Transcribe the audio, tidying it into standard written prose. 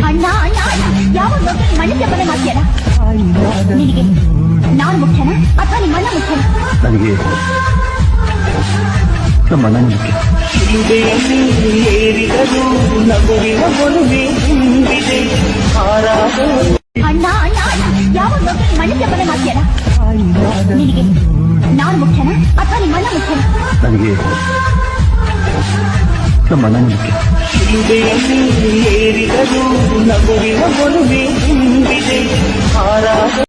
ಅಣ್ಣ ಅಣ್ಣ ಯಾವಾಗ ಮಣ್ಣಿಗೆ ಬರೆ ಮಾಡ್ತೀಯಲ್ಲ ನಿನಗೆ ನಾನು ಮುಖ್ಯನಾ ಅಥವಾ ನಿಮ್ಮ ಅಣ್ಣ ಮುಖ್ಯನಾ? ನನಗೆ ನಮ್ಮ ಅಣ್ಣ ಮುಖ್ಯ. ಅಣ್ಣ ಅಣ್ಣ ಯಾವಾಗ ಮಣ್ಣಿಗೆ ಬರೆ ಮಾಡ್ತೀಯಲ್ಲ ನಿನಗೆ ನಾನು ಮುಖ್ಯನಾ ಅಥವಾ ನಿಮ್ಮ ಅಣ್ಣ ಮುಖ್ಯನಾ? ನನಗೆ ನಮ್ಮ ಅಣ್ಣ ಮುಖ್ಯ. ಏರಿದರು ನಗುವಿನ